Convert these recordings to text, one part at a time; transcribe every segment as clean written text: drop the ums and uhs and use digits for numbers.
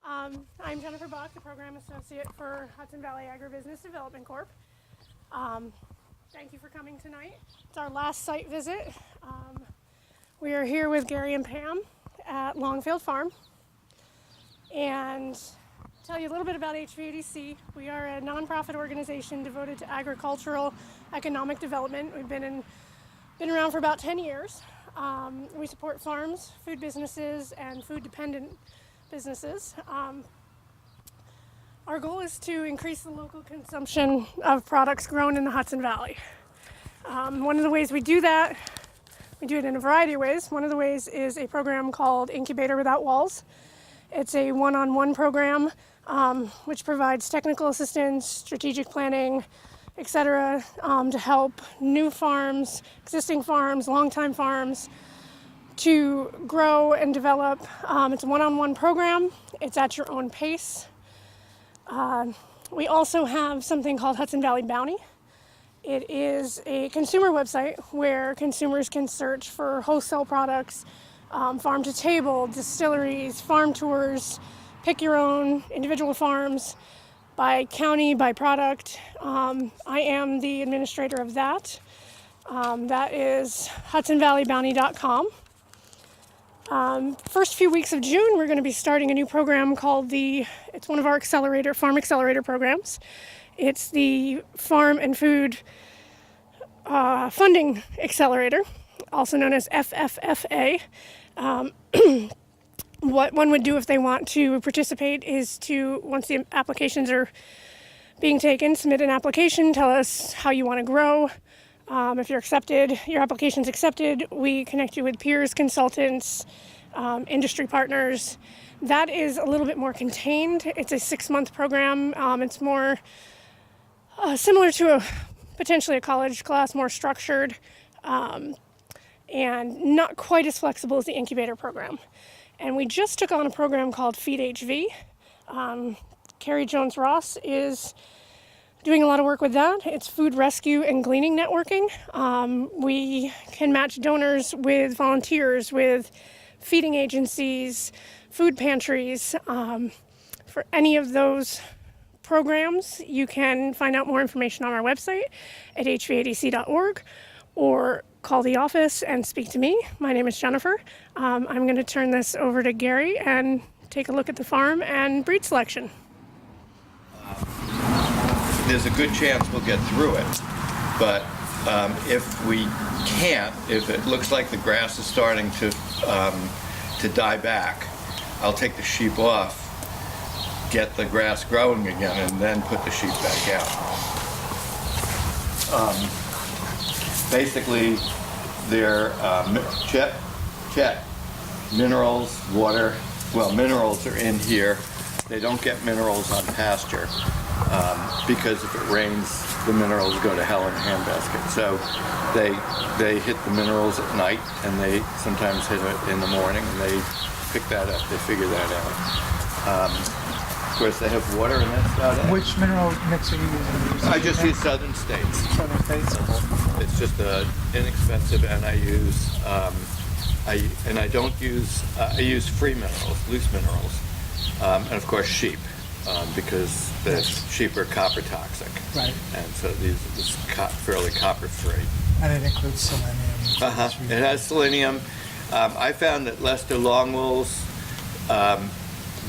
I'm Jennifer Bach, the Program Associate for Hudson Valley AgriBusiness Development Corp. Thank you for coming tonight. It's our last site visit. We are here with Gary and Pam at Longfield Farm. And tell you a little bit about HVADC. We are a nonprofit organization devoted to agricultural economic development. We've been around for about 10 years. We support farms, food businesses, and food-dependent businesses. Our goal is to increase the local consumption of products grown in the Hudson Valley. One of the ways we do that, we do it in a variety of ways. One of the ways is a program called Incubator Without Walls. It's a one-on-one program which provides technical assistance, strategic planning, etc., to help new farms, existing farms, longtime farms to grow and develop. It's a one-on-one program. It's at your own pace. We also have something called Hudson Valley Bounty. It is a consumer website where consumers can search for wholesale products, farm to table, distilleries, farm tours, pick your own individual farms by county, by product. I am the administrator of that. That is HudsonValleyBounty.com. First few weeks of June, we're going to be starting a new program called it's one of our farm accelerator programs. It's the Farm and Food Funding Accelerator, also known as FFFA. What one would do if they want to participate is to, once the applications are being taken, submit an application, tell us how you want to grow. If you're accepted, your application's accepted, we connect you with peers, consultants, industry partners. That is a little bit more contained. It's a 6-month program. It's more similar to potentially a college class, more structured, and not quite as flexible as the incubator program. And we just took on a program called Feed HV. Carrie Jones-Ross is doing a lot of work with that. It's food rescue and gleaning networking. We can match donors with volunteers, with feeding agencies, food pantries. For any of those programs, you can find out more information on our website at hvadc.org or call the office and speak to me. My name is Jennifer. I'm going to turn this over to Gary and take a look at the farm and breed selection. There's a good chance we'll get through it, but if we can't, if it looks like the grass is starting to die back, I'll take the sheep off, get the grass growing again, and then put the sheep back out. Basically, they're minerals, water. Well, minerals are in here. They don't get minerals on pasture. Because if it rains, the minerals go to hell in a handbasket. So they hit the minerals at night, and they sometimes hit it in the morning, and they pick that up. They figure that out. Of course, they have water, and that's about it. Which mineral mix are you using? I just use Southern States. Southern States? It's just inexpensive, and I use I don't use I use free minerals, loose minerals, and of course sheep. Because the sheep are copper toxic. Right. And so these are fairly copper free. And it includes selenium. It has selenium. I found that Leicester Longwolls,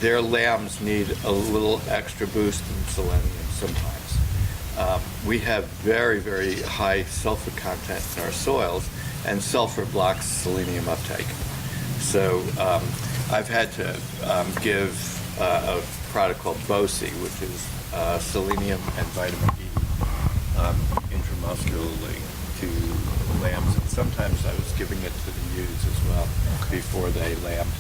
their lambs need a little extra boost in selenium sometimes. We have very, very high sulfur content in our soils, and sulfur blocks selenium uptake. So I've had to give a product called BOSI, which is selenium and vitamin E intramuscularly to lambs. And sometimes I was giving it to the ewes as well before they lambed.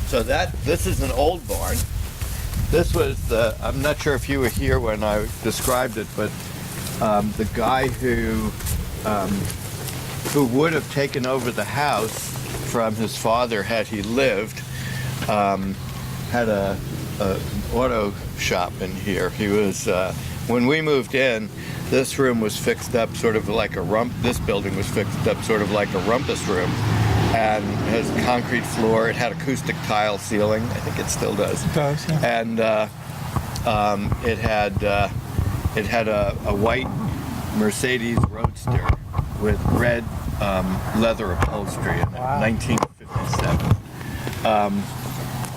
So this is an old barn. This was I'm not sure if you were here when I described it, but the guy who would have taken over the house from his father had he lived, had an auto shop in here. He was, when we moved in, this room was fixed up sort of like this building was fixed up sort of like a rumpus room. and it has a concrete floor. It had acoustic tile ceiling. I think it still does. It does, yeah. And it had a white Mercedes Roadster with red leather upholstery in it, Wow. 1957.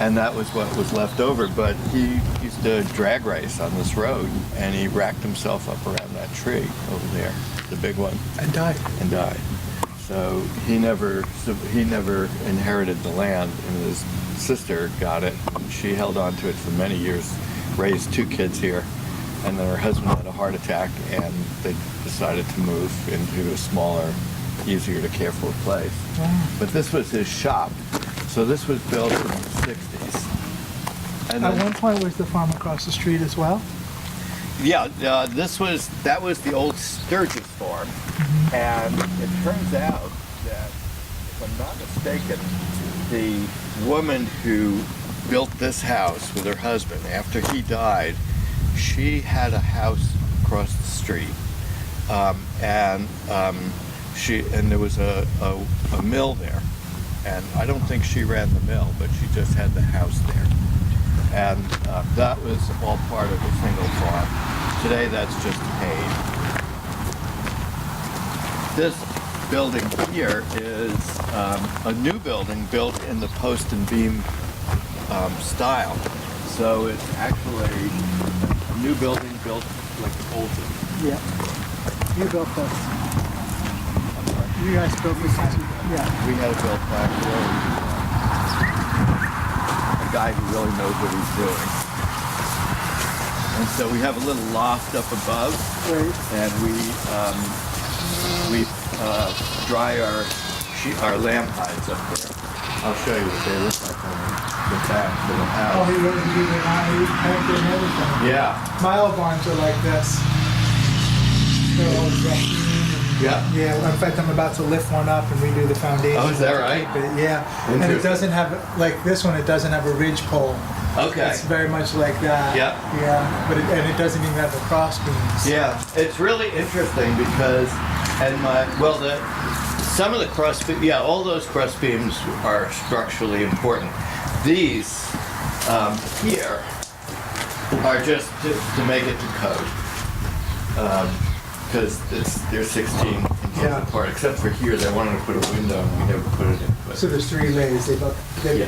And that was what was left over. But he used to drag race on this road, and he racked himself up around that tree over there, the big one, And died. and died. So he never inherited the land, and his sister got it. And she held on to it for many years, raised 2 kids here, and then her husband had a heart attack, and they decided to move into a smaller, easier to care for place. Wow. But this was his shop, so this was built in the 60s. And At then, one point, was the farm across the street as well? yeah, that was the old Sturgis farm, and it turns out that, if I'm not mistaken, the woman who built this house with her husband, after he died, she had a house across the street, and there was a mill there, and I don't think she ran the mill, but she just had the house there. And that was all part of a single farm. Today, that's just paid. This building here is a new building built in the post and beam style. So it's actually a new building built like the old one. Yeah. You built this. You guys built this house? Yeah. We had it built back there. A guy who really knows what he's doing. And so we have a little loft up above, Right. and we dry our lamb hides up there. I'll show you what they look like on the back of the Oh, house. he really did it on, he painted and everything. Yeah, My old barns are like this. They're all rough. yeah. Yeah, in fact, I'm about to lift one up and redo the foundation. Oh, is that right? Yeah, and it Interesting. doesn't have, like this one, it doesn't have a ridge pole. Okay. It's very much like that. Yeah. Yeah, but it doesn't even have the cross beams. Yeah, it's really interesting because, some of the cross beams, all those cross beams are structurally important. These here are just to make it to code, because they're 16 inches Yeah. apart. Except for here, they wanted to put a window, and we never put it in. But So there's 3 layers. They Yeah.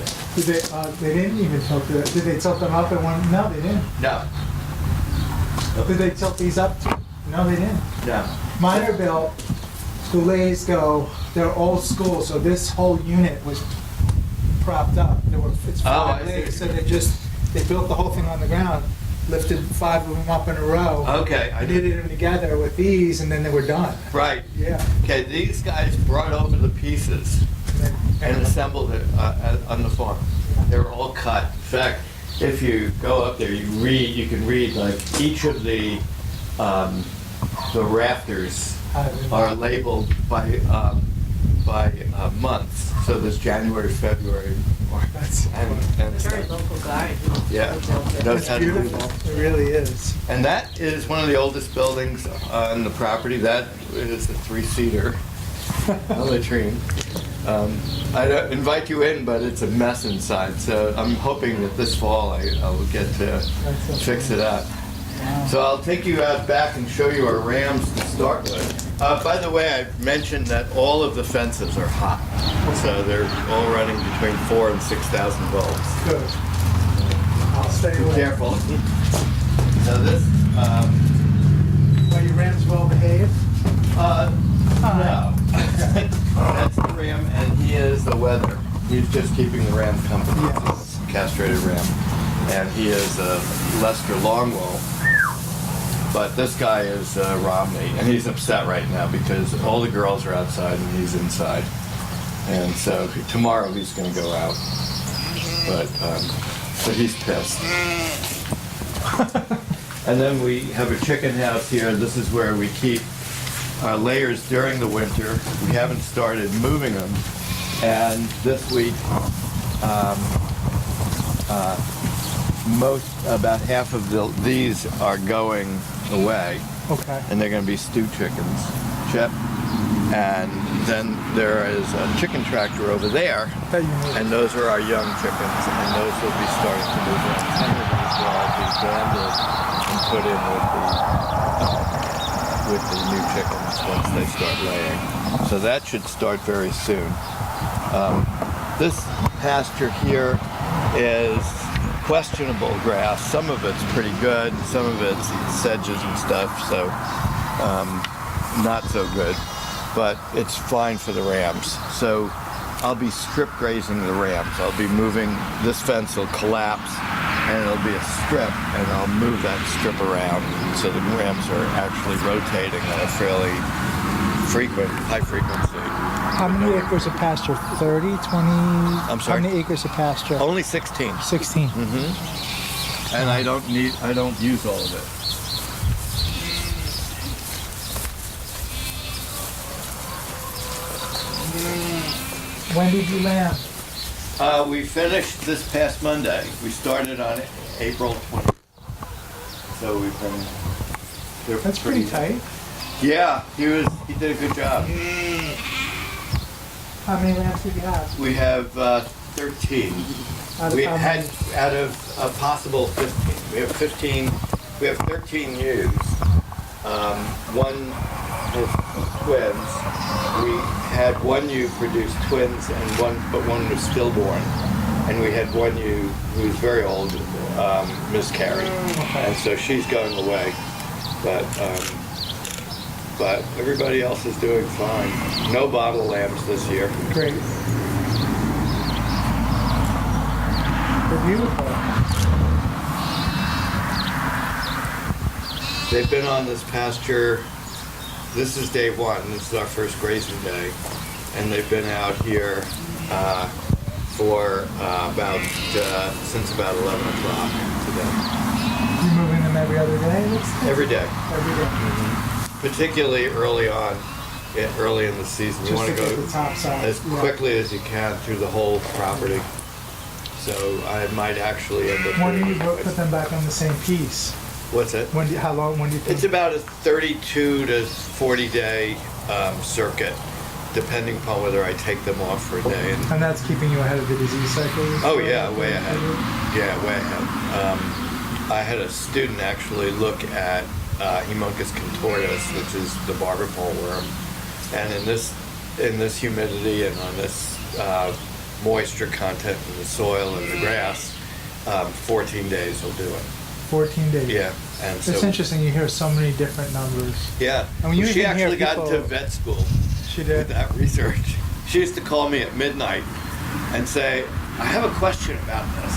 they didn't even tilt the. Did they tilt them up at one? No, they didn't. no, Did they tilt these up? No, they didn't. no. Mine are built. The lays go. They're old school, so this whole unit was propped up. It's Oh, 5 I see. lays, so they built the whole thing on the ground, lifted 5 of them up in a row. Okay, I Did it together with these, and then they were done. Right. Yeah. Okay, these guys brought over the pieces and assembled it on the farm. They were all cut. In fact, if you go up there, you can read like each of the rafters are labeled by months. So there's January, February, March, That's and Very local guy. yeah, knows how to do beautiful. that. It really is. And that is one of the oldest buildings on the property. That is a 3-seater, a latrine. I don't invite you in, but it's a mess inside. So I'm hoping that this fall I will get to fix it up. Wow. So I'll take you out back and show you our rams to start with. By the way, I mentioned that all of the fences are hot. So they're all running between 4,000 and 6,000 volts. Good. I'll stay Be away. careful. So this, Are your rams well behaved? no. That's the ram, and he is the weather. He's just keeping the ram company. Yes. It's a castrated ram. And he is a Lester Longwell. But this guy is Romney, and he's upset right now because all the girls are outside and he's inside. And so tomorrow he's going to go out. But he's pissed. And then we have a chicken house here. This is where we keep our layers during the winter. We haven't started moving them. And this week, about half of these are going away, Okay. and they're going to be stew chickens, Chip. And then there is a chicken tractor over there, That you moved. and those are our young chickens, and those will be starting to move in. Some of these will all be banded and put in with the new chickens once they start laying. So that should start very soon. This pasture here is questionable grass. Some of it's pretty good, some of it's sedges and stuff, so not so good. But it's fine for the rams. So I'll be strip grazing the rams. I'll be moving, this fence will collapse and it'll be a strip, and I'll move that strip around so the rams are actually rotating at a fairly high frequency. How many acres of pasture? 30, 20? I'm sorry? How many acres of pasture? Only 16. 16. And I don't use all of it. When did you lamb? We finished this past Monday. We started on April 20th. So we've been... That's pretty tight. Yeah, he did a good job. How many lambs did you have? We have 13. Out of We how had many? out of a possible 15. We have 15. We have 13 ewes. One is twins. We had one ewe produce twins, but one was stillborn. And we had one ewe who was very old, miscarried, and so she's going away. But everybody else is doing fine. No bottle lambs this year. Great. They're beautiful. They've been on this pasture. This is day one. This is our first grazing day, and they've been out here for since about 11 o'clock today. You moving them every other day? Every day, Every day. particularly early in the season. You Just want to to get go the top side. as Yeah. quickly as you can through the whole property. So I might actually end up. When do doing you put them back on the same piece? What's it? When do you put It's about a 32 to 40 day circuit, depending upon whether I take them off for a day. And that's keeping you ahead of the disease cycle? Oh yeah, way ahead. Yeah, way ahead. I had a student actually look at Hemoncus contortus, which is the barber pole worm, and in this humidity and on this moisture content in the soil and the grass, 14 days will do it. 14 days. Yeah, and so It's interesting, you hear so many different numbers. yeah, And when you she even hear actually got into people- vet school. She With did. that research. She used to call me at midnight and say, I have a question about this.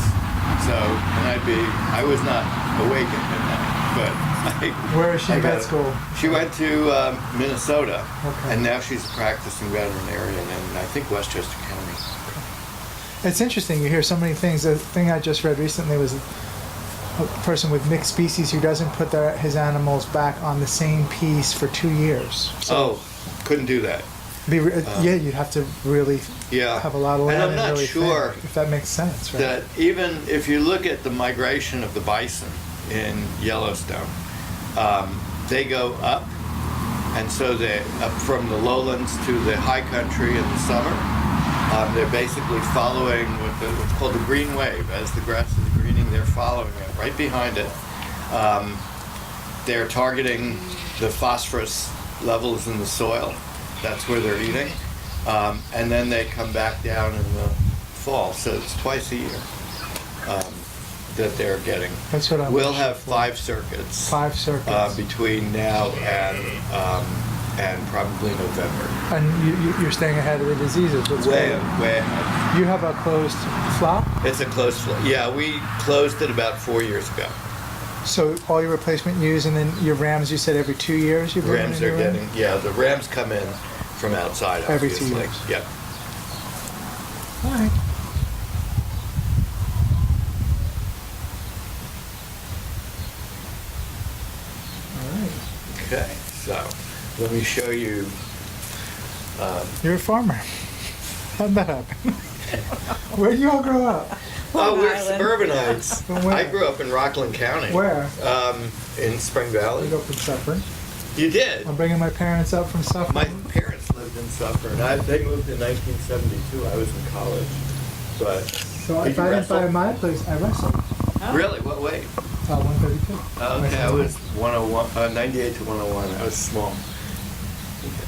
So, and I was not awake at midnight, but Where is she in I got vet it. school? She went to Minnesota, Okay. and now she's a practicing veterinarian in, I think, Westchester County. It's interesting, you hear so many things. The thing I just read recently was a person with mixed species who doesn't put his animals back on the same piece for 2 years. Oh, couldn't do that. Yeah, you'd have to really Yeah. have a lot of land And I'm not really sure think, if that makes sense, right? that even if you look at the migration of the bison in Yellowstone, they go up, and so they up from the lowlands to the high country in the summer. They're basically following what's called the green wave. As the grass is greening, they're following it right behind it. They're targeting the phosphorus levels in the soil. That's where they're eating. And then they come back down in the fall. So it's twice a year that they're getting. That's what I'm We'll wishing have for. 5 circuits 5 circuits. between now and probably November. And you're staying ahead of the diseases. That's Way great. ahead. You have a closed flop, It's a close flow. Yeah, we closed it about 4 years ago. so all your replacement ewes, and then your rams. You said every 2 years you bring Rams in are your getting, yeah, the rams come in from outside, Every 2 obviously. years. Yep. All right. All right. Okay, so let me show you. You're a farmer. How'd that happen? Where do you all grow up? Oh, we're Island. suburbanites. From where? I grew up in Rockland County. Where? In Spring I Valley. grew up in Suffolk. You did? I'm bringing my parents up from Suffolk. My parents lived lived in Suffolk. They moved in 1972. I was in college. But So did if you I didn't wrestle? buy my place, I wrestled. Really? What weight? 132. Okay, I was 101, 98 to 101. I was small.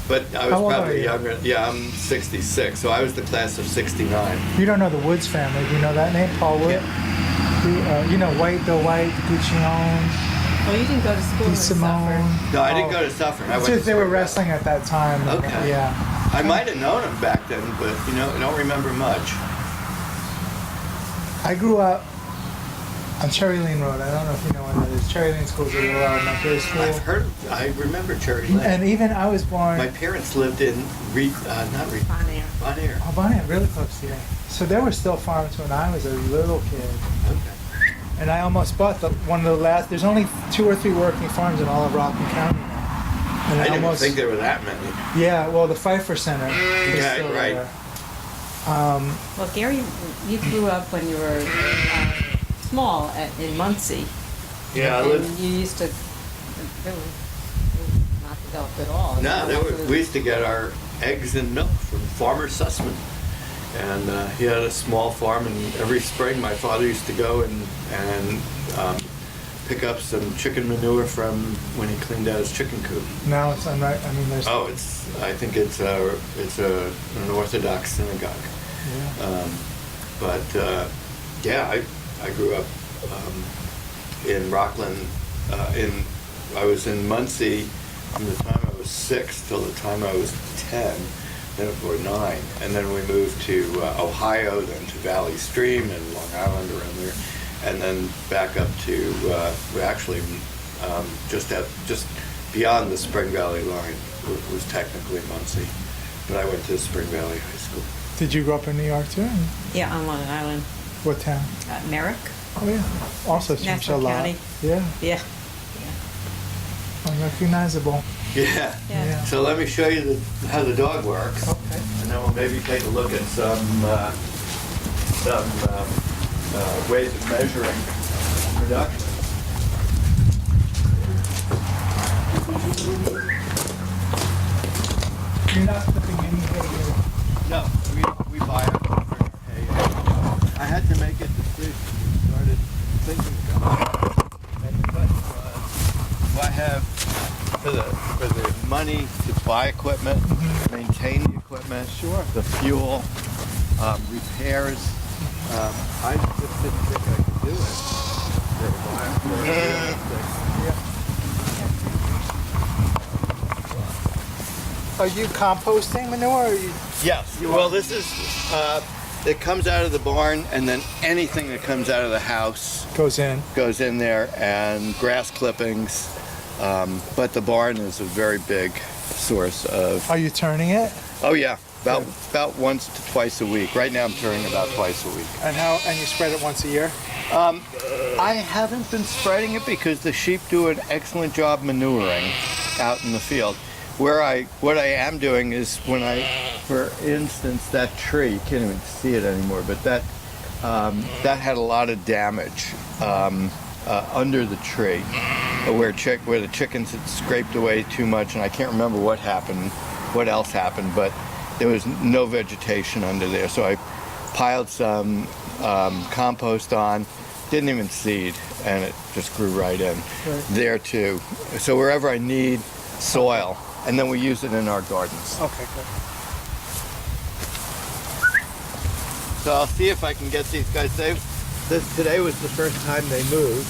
But I was How old are probably you? younger. Yeah, I'm 66, so I was the class of 69. You don't know the Woods family. Do you know that name? Paul Wood? You know Bill White, Guccione, Well, you didn't go to school in Simone. Suffolk. No, I didn't go to Suffolk. I went Since to they were Spring Valley. wrestling at that time. Okay. Yeah. I might have known him back then, but I don't remember much. I grew up on Cherry Lane Road. I don't know if you know where that is. Cherry Lane School is a little elementary school. I remember Cherry Lane. And even I was born. My parents lived in Bon Air. Bon Air. Oh, Bonnie, really close to you. So there were still farms when I was a little kid. Okay. And I almost bought one of the last. There's only 2 or 3 working farms in all of Rockland County now. And I didn't almost, think there were that many. Yeah, well, the Pfeiffer Center is Yeah, still right. there. Well, Gary, you grew up when you were small in Muncie. Yeah, I And lived. you used to, really, not developed at all. No, we used to get our eggs and milk from Farmer Sussman. And he had a small farm, and every spring my father used to go and pick up some chicken manure from when he cleaned out his chicken coop. Now it's unright. I mean, there's. Oh, I think it's an Orthodox synagogue. Yeah. I grew up in Rockland. I was in Muncie from the time I was 6 till the time I was 10, or 9, and then we moved to Ohio, then to Valley Stream and Long Island around there, and then back up to we actually just beyond the Spring Valley line was technically Muncie, but I went to Spring Valley High School. Did you grow up in New York too? Yeah, on Long Island. What town? Merrick. Oh yeah. Also seems a National lot. County. Yeah. Yeah. Unrecognizable. Yeah. Yeah. So let me show you how the dog works, Okay. and then we'll maybe take a look at some ways of measuring production. You're not putting any hay in. No, we buy it. Hey, I had to make a decision. We started thinking about it. And the question was, do I have for the money to buy equipment, maintain the equipment, Sure. the fuel, repairs? I just didn't think I could do it for a while. Are you composting manure? Or are you? Yes. Well, this is, it comes out of the barn, and then anything that comes out of the house Goes in. goes in there, and grass clippings. But the barn is a very big source of, Are you turning it? oh yeah, about once to twice a week. Right now I'm turning about twice a week. And you spread it once a year? I haven't been spreading it because the sheep do an excellent job manuring out in the field. What I am doing is for instance, that tree, you can't even see it anymore, but that had a lot of damage under the tree, where the chickens had scraped away too much, and I can't remember what else happened, but there was no vegetation under there. So I piled some compost on, didn't even seed, and it just grew right in there too. So wherever I need soil, and then we use it in our gardens. Okay, good. So I'll see if I can get these guys. Today was the first time they moved.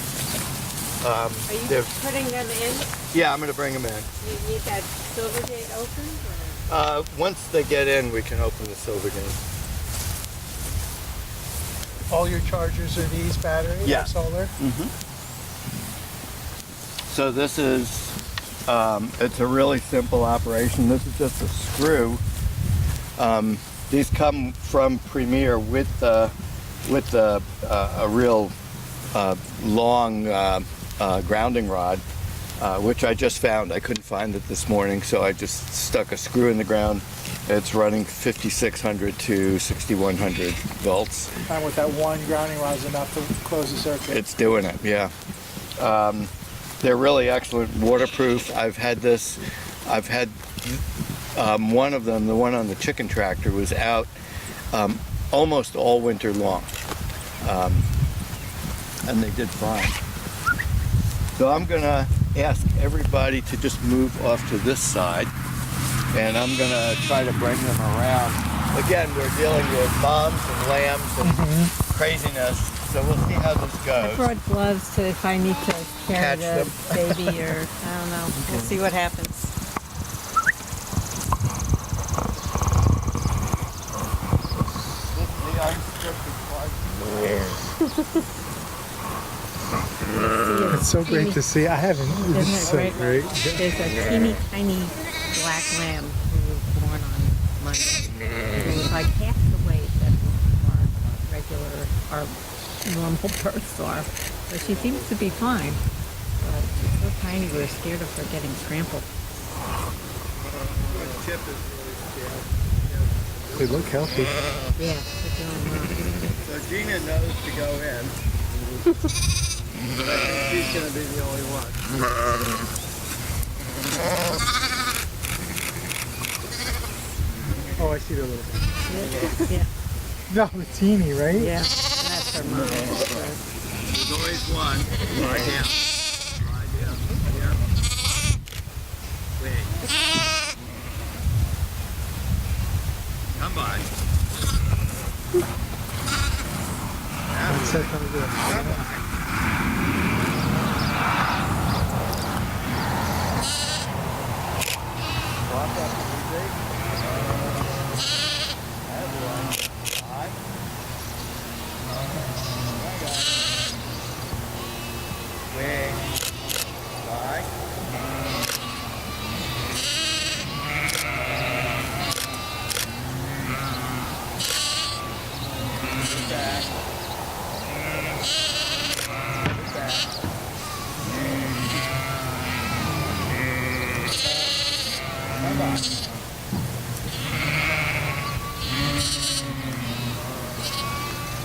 Are they're- you putting them in? Yeah, I'm going to bring them in. You need that silver gate open? Once they get in, we can open the silver gate. All your chargers are these batteries? Yeah. Or solar? So this is, it's a really simple operation. This is just a screw. These come from Premier with a real long grounding rod, which I just found. I couldn't find it this morning, so I just stuck a screw in the ground. It's running 5600 to 6100 volts. And with that one grounding rod is enough to close the circuit. It's doing it, yeah. They're really excellent, waterproof. I've had one of them, the one on the chicken tractor, was out almost all winter long. And they did fine. So I'm gonna ask everybody to just move off to this side, and I'm gonna try to bring them around. Again, we're dealing with moms and lambs and craziness, so we'll see how this I goes. brought gloves to if I need to carry Catch the them. baby or, I don't know. We'll see what happens. This is the unscripted part. It's so great to see. I haven't. It's Isn't it so great? great. There's a teeny tiny black lamb who was born on Monday. It was like half the weight that our normal births are. But she seems to be fine. But she's so tiny, we're scared of her getting trampled. Chip is really They look healthy. Yeah, they're doing well. scared. So Gina knows to go in. But I think she's gonna be the only one. Oh, I see the little thing. Yeah, No, the teeny, right? yeah. That's her mom. There's always one. Right down. Right down. Here. Wait. Come by. That's so kind of good. Come by. Walk up easy. That's one. High. Wing. Side. Back. Back. Come on.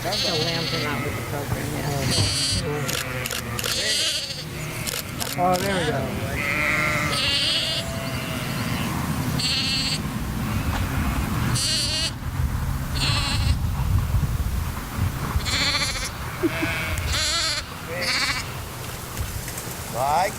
The lambs are not with the program yet. Oh, there we go. Right.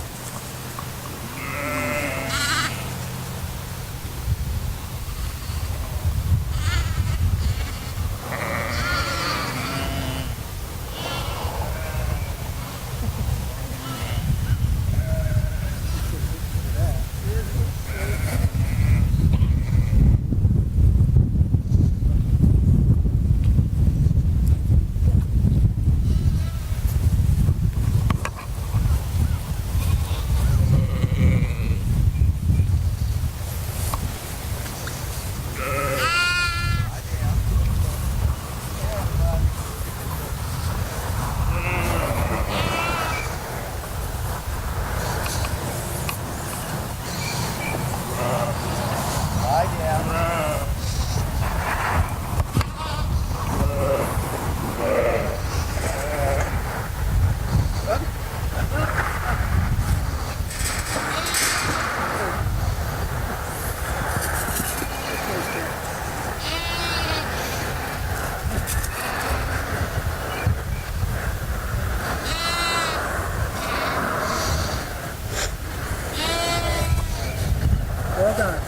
Well done.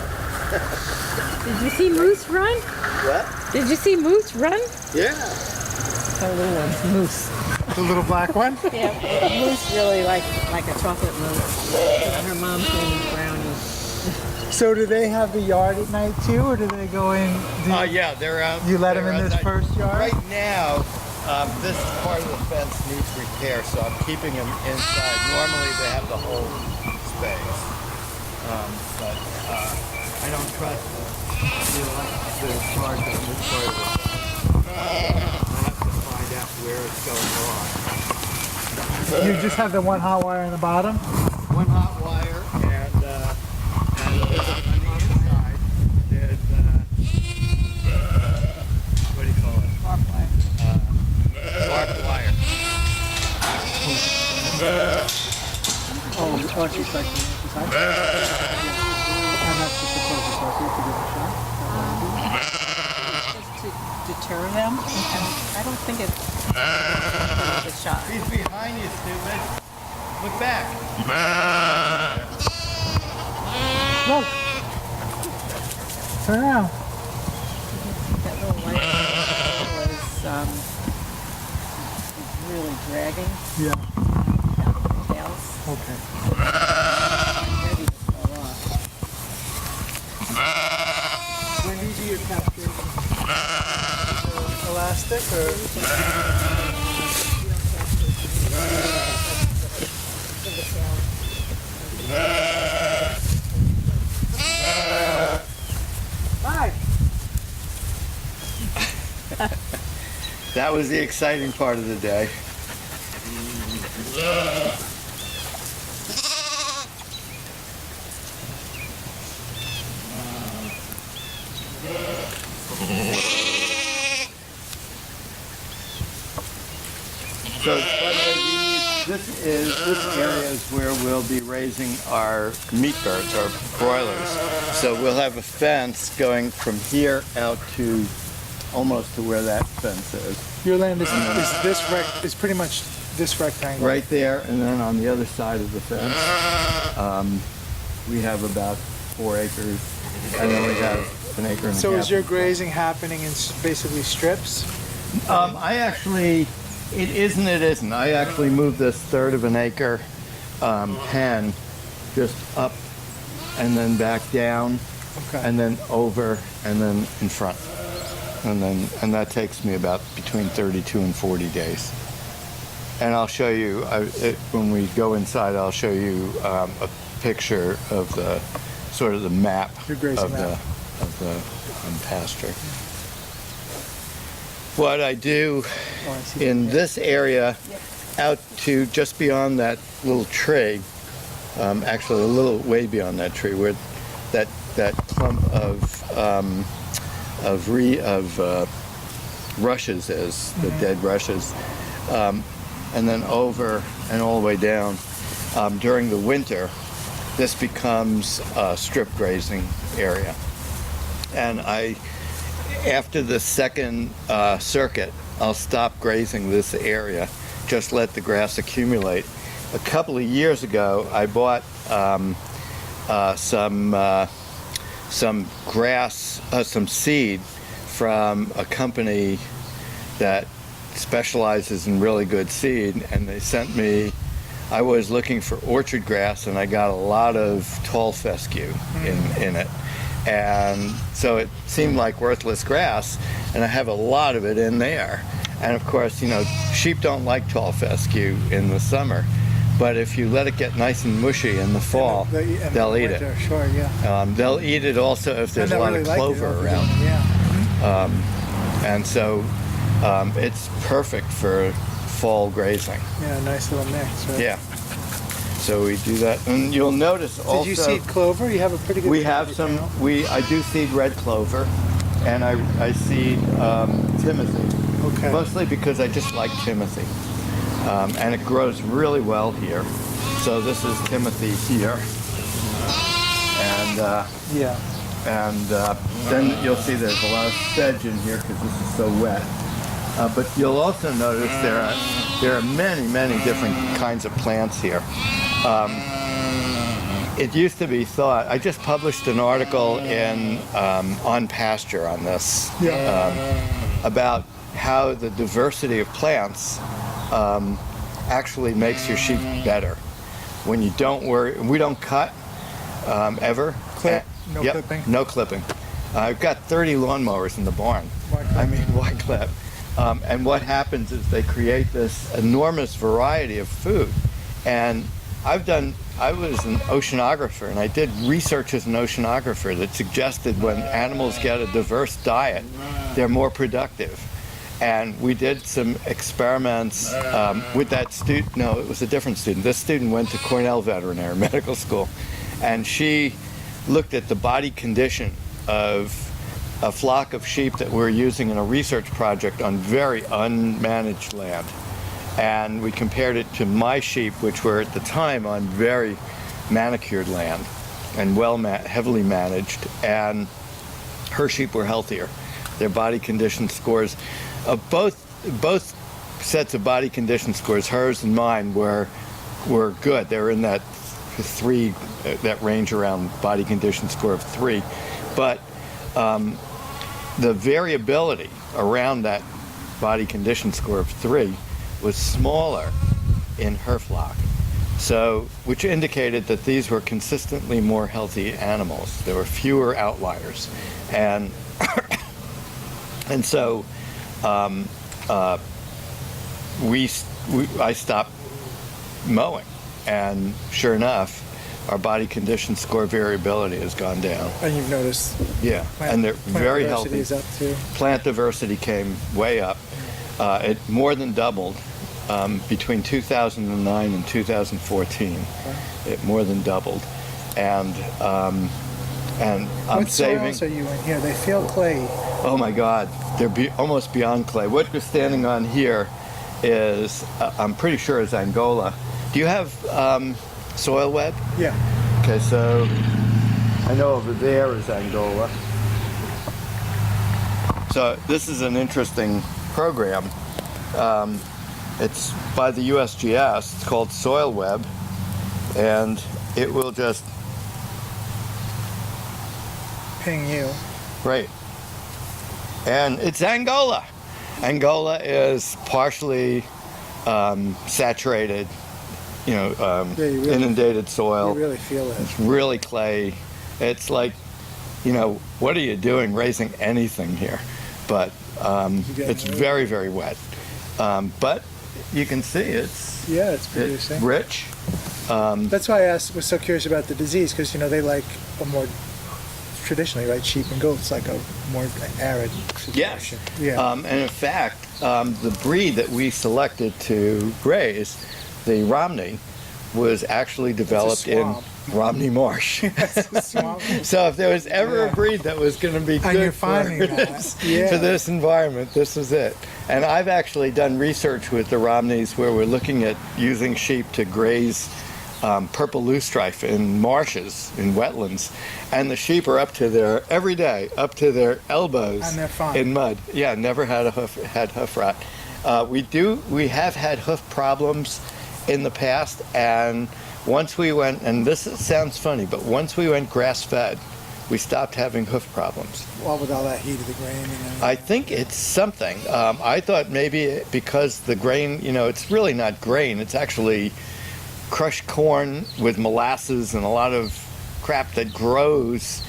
Did you see Moose run? What? Did you see Moose run? Yeah. The little one's Moose. The little black one? Yeah, Moose really like a chocolate mousse. Her mom's name is Brownie. So do they have the yard at night too, or do they go in? Yeah, they're out. You let them they're in this outside. first yard? Right now, this part of the fence needs repair, so I'm keeping them inside. Normally, they have the whole space, but I don't trust the charge on this part of the fence. I have to find out where it's going on. You just have the one hot wire on the bottom? One hot wire, and on the inside is what do you call it? Barbed wire. Barbed wire. Oh, she's like inside? that's just a close associate to give it a shot? Just to deter them, and I don't think it's a shot. He's behind you, stupid. Look back. Look! Turn around. That little light was really dragging Yeah. down the tails. Okay. Ready to fall off. When these are your captures, elastic or? Hi. That was the exciting part of the day. So, by the way, this area is where we'll be raising our meat birds, our broilers. So we'll have a fence going from here out to almost to where that fence is. Your land is is pretty much this rectangle. Right there, and then on the other side of the fence, we have about 4 acres, and then we have an acre and a half. So is your grazing happening in basically strips? It isn't. I actually moved this third of an acre pen just up and then back down, Okay. and then over and then in front. And that takes me about between 32 and 40 days. And I'll show you, when we go inside, I'll show you a picture of the sort of the map Your grazing of map. the pasture. What I do Oh, I see. in this area, out to just beyond that little tree, actually a little way beyond that tree, where that clump of rushes is, the dead rushes, and then over and all the way down. During the winter, this becomes a strip grazing area, and after the second circuit, I'll stop grazing this area, just let the grass accumulate. A couple of years ago, I bought some grass, some seed from a company that specializes in really good seed, and they sent me, I was looking for orchard grass, and I got a lot of tall fescue in it. And so it seemed like worthless grass, and I have a lot of it in there. And of course, sheep don't like tall fescue in the summer, but if you let it get nice and mushy in the fall, they'll eat it. Sure, yeah. They'll eat it also if there's a lot of clover around. Yeah. And so it's perfect for fall grazing. Yeah, nice little mix. Right? Yeah. So we do that, and you'll notice also. Did you seed clover? You have a pretty good. We have clover some. panel. I do seed red clover, and I seed Timothy. Okay. Mostly because I just like Timothy, and it grows really well here. So this is Timothy here, and Yeah. then you'll see there's a lot of sedge in here because this is so wet. But you'll also notice there are many different kinds of plants here. It used to be thought, I just published an article in On Pasture on this, about how the diversity of plants actually makes your sheep better. When you don't worry, we don't cut ever. Clip? No clipping? No clipping. I've got 30 lawnmowers in the barn. Why clip? I mean, why clip? And what happens is they create this enormous variety of food. And I was an oceanographer, and I did research as an oceanographer that suggested when animals get a diverse diet, they're more productive. And we did some experiments with that student. No, it was a different student. This student went to Cornell Veterinary Medical School, and she looked at the body condition of a flock of sheep that we're using in a research project on very unmanaged land. And we compared it to my sheep, which were at the time on very manicured land. and heavily managed, and her sheep were healthier. Their body condition scores, both sets of body condition scores, hers and mine, were good. They were in that range around body condition score of 3, but the variability around that body condition score of 3 was smaller in her flock. So, which indicated that these were consistently more healthy animals. There were fewer outliers. And so I stopped mowing. And sure enough, our body condition score variability has gone down. And you've noticed. Yeah, and they're very healthy. Is up too. Plant diversity came way up. It more than doubled between 2009 and 2014. It more than doubled, and I'm what saving. soils are you in here? They feel clay. Oh my God, they're almost beyond clay. What we're standing on here is, I'm pretty sure, is Angola. Do you have soil web? Yeah. Okay, so I know over there is Angola. So this is an interesting program. It's by the USGS. It's called Soil Web, and it will just Ping you. right. And it's Angola. Angola is partially saturated, Yeah, you really- inundated soil. You really feel it. It's really clay. It's like, what are you doing raising anything here? But it's very, very wet. But you can see it's It's producing. rich. That's why I was so curious about the disease, because they like a more traditionally, right? Sheep and goats like a more arid Yes. situation. Yeah. And in fact, the breed that we selected to graze, the Romney, was actually developed in swamp. Romney Marsh. Swamp. So if there was ever a Yeah. breed that was going to be And good you're for finding that. this, Yeah. for this environment, this is it. And I've actually done research with the Romneys where we're looking at using sheep to graze purple loosestrife in marshes, in wetlands, and the sheep are every day up to their elbows And they're fine. in mud. Yeah, never had hoof rot. We have had hoof problems in the past, and once we went, and this sounds funny, but once we went grass-fed, we stopped having hoof problems. Well, with all that heat of the grain and everything. I think it's something. I thought maybe because the grain, it's really not grain, it's actually crushed corn with molasses and a lot of crap that grows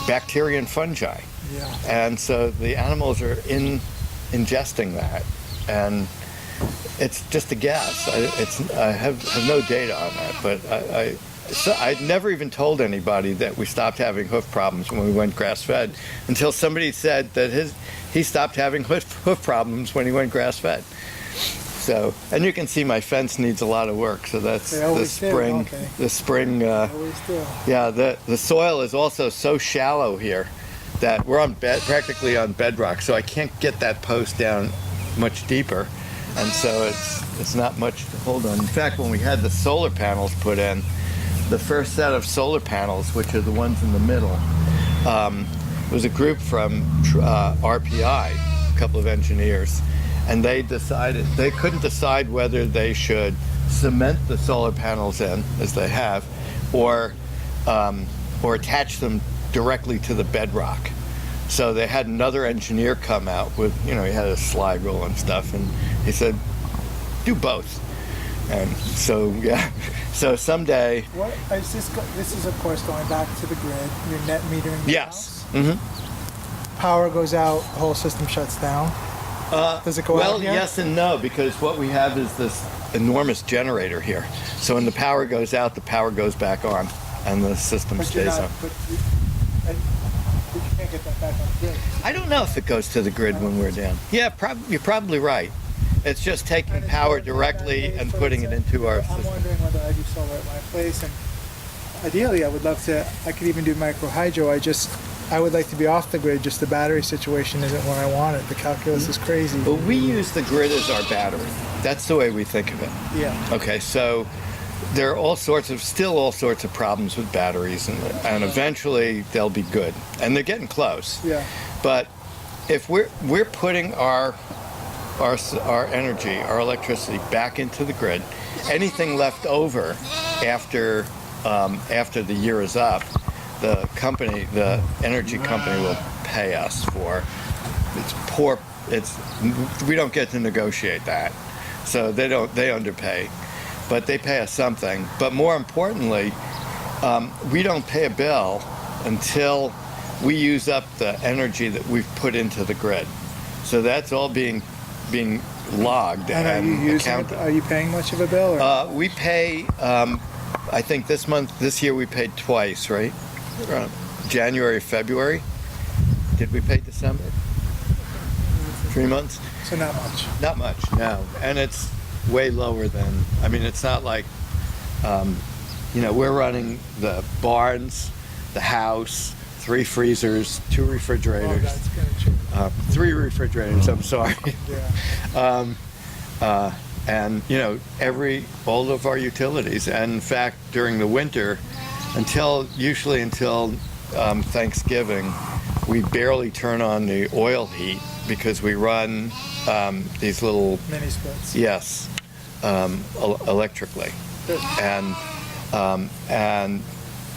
bacteria and fungi. Yeah. And so the animals are ingesting that, and it's just a guess. I have no data on that, but I'd never even told anybody that we stopped having hoof problems when we went grass-fed until somebody said that he stopped having hoof problems when he went grass-fed. So, and you can see my fence needs a lot of work. So that's They the always do, spring. don't they? The spring. Always do. Yeah, the soil is also so shallow here that we're practically on bedrock. So I can't get that post down much deeper, and so it's not much to hold on. In fact, when we had the solar panels put in, the first set of solar panels, which are the ones in the middle, was a group from RPI, a couple of engineers. And they decided they couldn't decide whether they should cement the solar panels in, as they have, or attach them directly to the bedrock. So they had another engineer come out with, he had a slide rule and stuff, and he said, do both. And so, yeah, so someday. What is this? This is, of course, going back to the grid. Your net metering. The Yes. house. Mm-hmm. Power goes out. The whole system shuts down. Does it go well, out here? yes and no, because what we have is this enormous generator here. So when the power goes out, the power goes back on, and the system But you're stays not. on. But you can't get that back on the grid. I don't know if it goes to the grid when we're down. Yeah, you're probably right. It's just taking And it's power not directly that and way, putting it into our I'm system. wondering whether I do solar at my place, and ideally, I would love to. I could even do micro hydro. I would like to be off the grid. Just the battery situation isn't where I want it. The calculus is crazy. But we use the grid as our battery. That's the way we think of it. Yeah. Okay, so there are still all sorts of problems with batteries, and eventually they'll be good, and they're getting close. Yeah. But if we're putting our energy, our electricity back into the grid, anything left over after the year is up, the energy company will pay us for. We don't get to negotiate that, so they underpay, but they pay us something. But more importantly, we don't pay a bill until we use up the energy that we've put into the grid. So that's all being logged and accounted. Are you paying much of a bill? Or? We pay. I think this year we paid twice, right? January, February. Did we pay December? 3 months. So not much. Not much, no. And it's way lower than. I mean, it's not like. We're running the barns, the house, 3 freezers, 2 refrigerators. Oh, that's kind of true. 3 refrigerators, I'm sorry. Yeah. And all of our utilities. And in fact, during the winter, usually until Thanksgiving, we barely turn on the oil heat because we run these little Mini splits. Yes, electrically. Good. And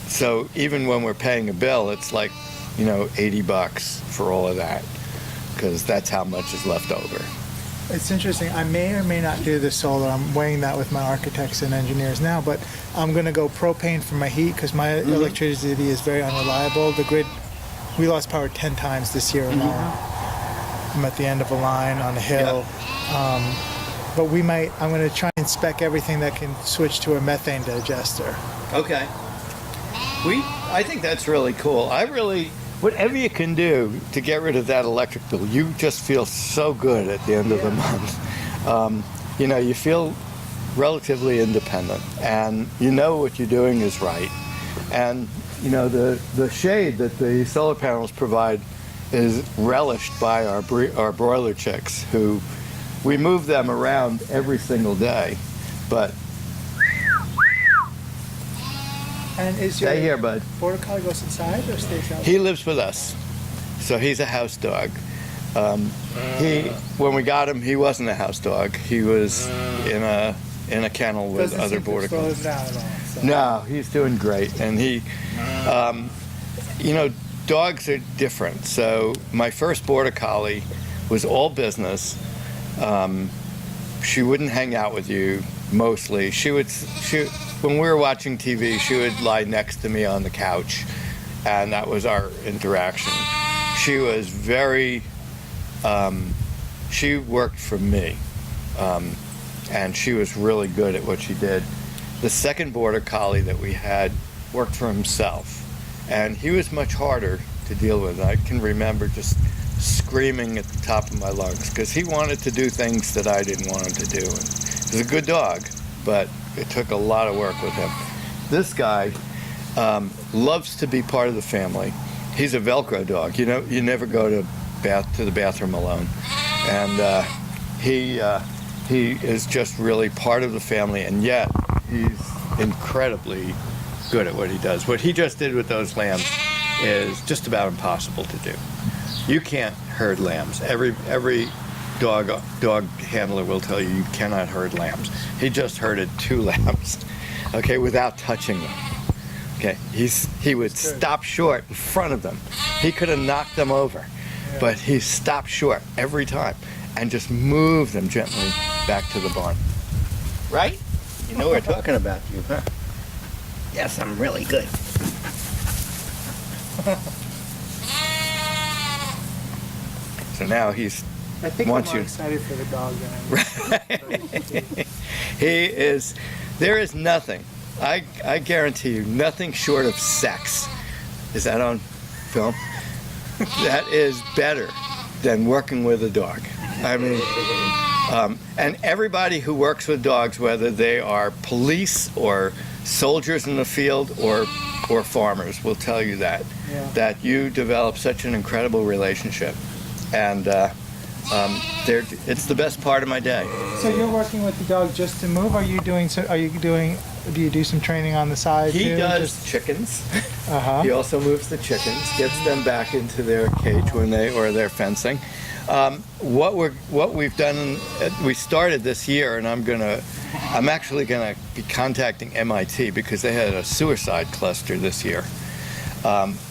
so even when we're paying a bill, it's like, $80 for all of that, because that's how much is left over. It's interesting. I may or may not do the solar. I'm weighing that with my architects and engineers now, but I'm going to go propane for my heat because my electricity is very unreliable. The grid, we lost power 10 times this year alone. I'm at the end of a line on a hill. But I'm going to try and spec everything that can switch to a methane digester. Okay. I think that's really cool. Whatever you can do to get rid of that electric bill, you just feel so good at the end of the month. You feel relatively independent, and you know what you're doing is right. And the shade that the solar panels provide is relished by our broiler chicks, who we move them around every single day, but. And is Stay here, bud. Border Collie goes inside or stays out? He lives with us, so he's a house dog. When we got him, he wasn't a house dog. He was in a kennel with other border collies. Down at all, so. No, he's doing great, and he, dogs are different. So my first border collie was all business. She wouldn't hang out with you mostly. When we were watching TV, she would lie next to me on the couch, and that was our interaction. She was she worked for me, and she was really good at what she did. The second border collie that we had worked for himself, and he was much harder to deal with. I can remember just screaming at the top of my lungs because he wanted to do things that I didn't want him to do. And he was a good dog, but it took a lot of work with him. This guy loves to be part of the family. He's a Velcro dog. You never go to the bathroom alone, and he is just really part of the family. And yet he's incredibly good at what he does. What he just did with those lambs is just about impossible to do. You can't herd lambs. Every dog handler will tell you cannot herd lambs. He just herded 2 lambs, okay, without touching them. Okay, he would stop short in front of them. He could have knocked them over, but he stopped short every time and just moved them gently back to the barn. Right? You know we're talking about you, huh? Yes, I'm really good. So now he's. I think wants I'm more you. excited for the dog than He is. There is nothing. I guarantee you, nothing short of sex. Is that on film? That is better than working with a dog. I mean, and everybody who works with dogs, whether they are police or soldiers in the field or farmers, will tell you that you develop such an incredible relationship. And it's the best part of my day. So you're working with the dog just to move? Do you do some training on the side He too? does chickens. Uh-huh. He also moves the chickens, gets them back into their cage when they're fencing. What we've done, we started this year, and I'm actually gonna be contacting MIT because they had a suicide cluster this year.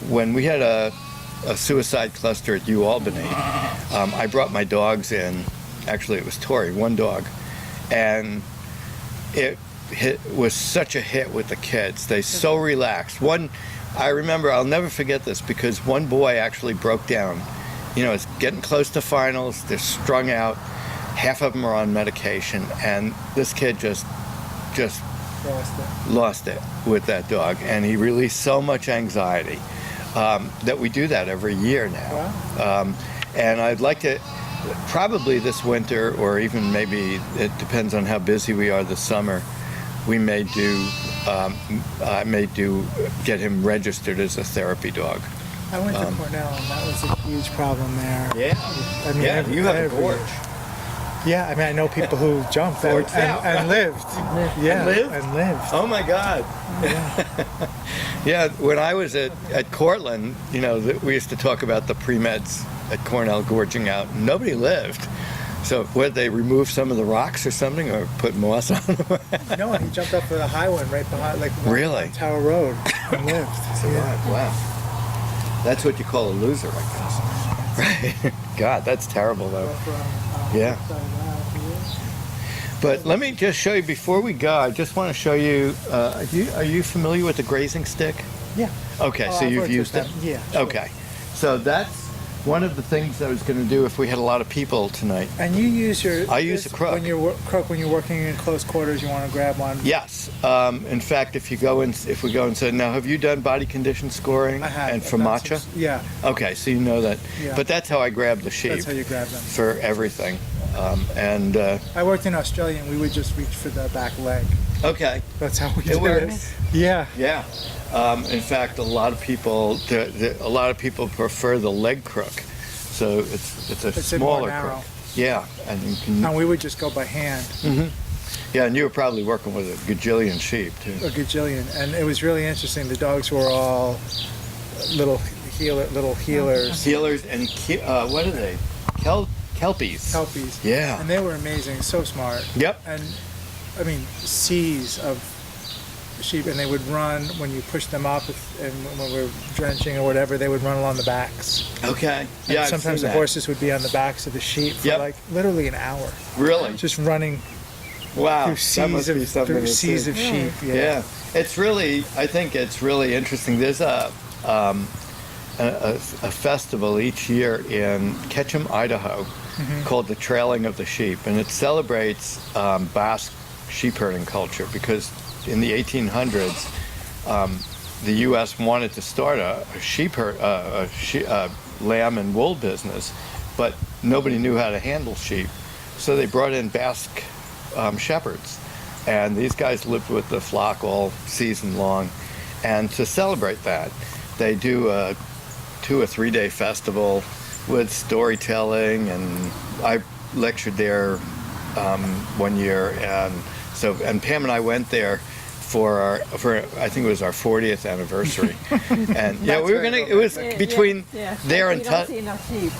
When we had a suicide cluster at UAlbany, I brought my dogs in. Actually, it was Tori, one dog, and it was such a hit with the kids. They so relaxed. I remember, I'll never forget this because one boy actually broke down. It's getting close to finals. They're strung out. Half of them are on medication, and this kid just lost it with that dog, and he released so much anxiety that we do that every year now. Wow. And I'd like to, probably this winter, or even maybe it depends on how busy we are this summer, we may do, I may get him registered as a therapy dog. I went to Cornell, and that was a huge problem there. Yeah. I mean, You have a gorge. Yeah, I mean, I know people who jumped and lived. Yeah, and lived. Oh my God. Yeah. Yeah, when I was at Cortland, we used to talk about the pre-meds at Cornell gorging out. Nobody lived. So what, they removed some of the rocks or something, or put moss on them? No, and he jumped up for the high one right behind, Really? Tower Road, and lived. Wow. That's what you call a loser, I guess. Right. God, that's terrible, though. Yeah. But let me just show you, before we go, I just want to show you, are you familiar with the grazing stick? Yeah. Okay, so I've you've worked used with it? them. Yeah. Sure. Okay. So that's one of the things I was going to do if we had a lot of people tonight. And you use I use a crook. when you're working in close quarters. You want to grab one. Yes. In fact, if we go inside, now, have you done body condition scoring? I have. And for matcha? Yeah. Okay, so you know that. Yeah. But that's how I grab the sheep. That's how you grab them. For everything. I worked in Australia, and we would just reach for the back leg. Okay. That's how we It did works. it. Yeah. Yeah. In fact, a lot of people prefer the leg crook. So it's a It's a smaller more narrow. crook. Yeah, and you can. And we would just go by hand, Yeah, and you were probably working with a gajillion sheep too. a gajillion, and it was really interesting. The dogs were all little healers, Healers and what are they? Kelpies. kelpies. Yeah. And they were amazing, so smart. Yep. And I mean, seas of sheep, and they would run when you pushed them up, and when we were drenching or whatever, they would run along the backs. Okay. And Yeah. I've sometimes seen the that. horses would be on the backs of the sheep for Yep. like literally an hour, Really? just running Wow. through That must be seas something to seas see. of sheep. Yeah. I think it's really interesting. There's a festival each year in Ketchum, Idaho, called the Trailing of the Sheep, and it celebrates Basque sheep herding culture because in the 1800s, the U.S. wanted to start a lamb and wool business, but nobody knew how to handle sheep, so they brought in Basque shepherds, and these guys lived with the flock all season long. And to celebrate that, they do a 2 or 3 day festival with storytelling, and I lectured there one year, and Pam and I went there for I think it was our 40th anniversary, and yeah, we were gonna. It was between there and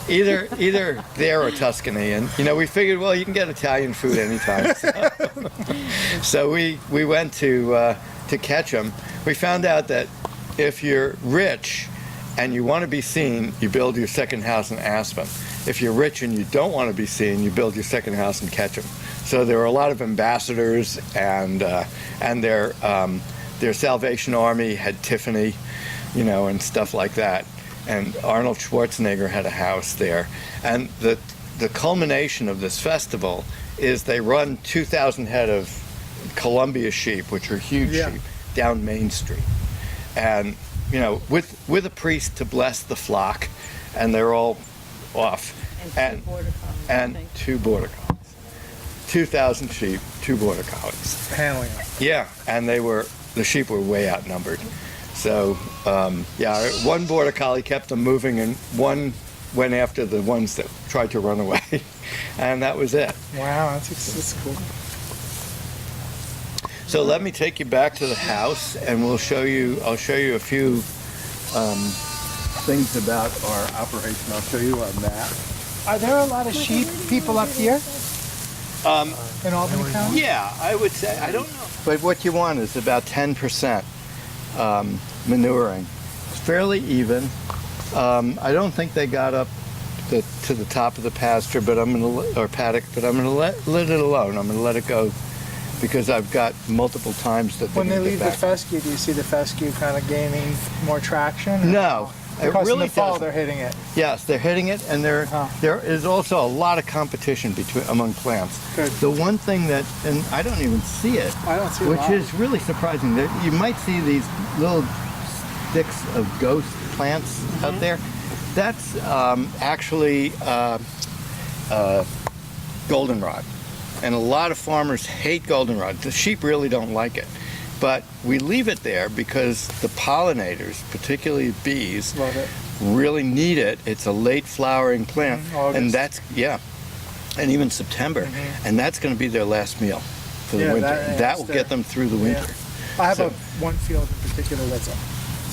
either there or Tuscany, and we figured, well, you can get Italian food anytime. So we went to Ketchum. We found out that if you're rich and you want to be seen, you build your second house in Aspen. If you're rich and you don't want to be seen, you build your second house in Ketchum. So there were a lot of ambassadors, and their Salvation Army had Tiffany, and stuff like that. And Arnold Schwarzenegger had a house there. And the culmination of this festival is they run 2,000 head of Columbia sheep, which are huge sheep, down Main Street. And, with a priest to bless the flock, and they're all off. And two border collies. 2,000 sheep, 2 border collies. Handling them. Yeah, and the sheep were way outnumbered. So, one border collie kept them moving in one went after the ones that tried to run away, and that was it. Wow, that's cool. So let me take you back to the house, and I'll show you a few things about our operation. I'll show you a map. Are there a lot of sheep people up here in Albany County? Yeah, I would say, I don't know. But what you want is about 10% manuring. It's fairly even. I don't think they got up to the top of the pasture, but or paddock, but I'm gonna let it alone. I'm gonna let it go because I've got multiple times that When they get leave the back. fescue, do you see the fescue kind of gaining more traction? No, it Because really in the fall doesn't. they're hitting it. Yes, they're hitting it, and there is also a lot of competition among plants. Good. The one thing that, and I don't even see it, I don't see a which lot. is really surprising. That you might see these little sticks of ghost plants out there. That's actually goldenrod, and a lot of farmers hate goldenrod. The sheep really don't like it. But we leave it there because the pollinators, particularly bees, Love it. really need it. It's a late flowering plant, August. and that's and even September, and that's going to be their last meal for the Yeah, winter. That will get them through the winter. I have So- one field in particular that's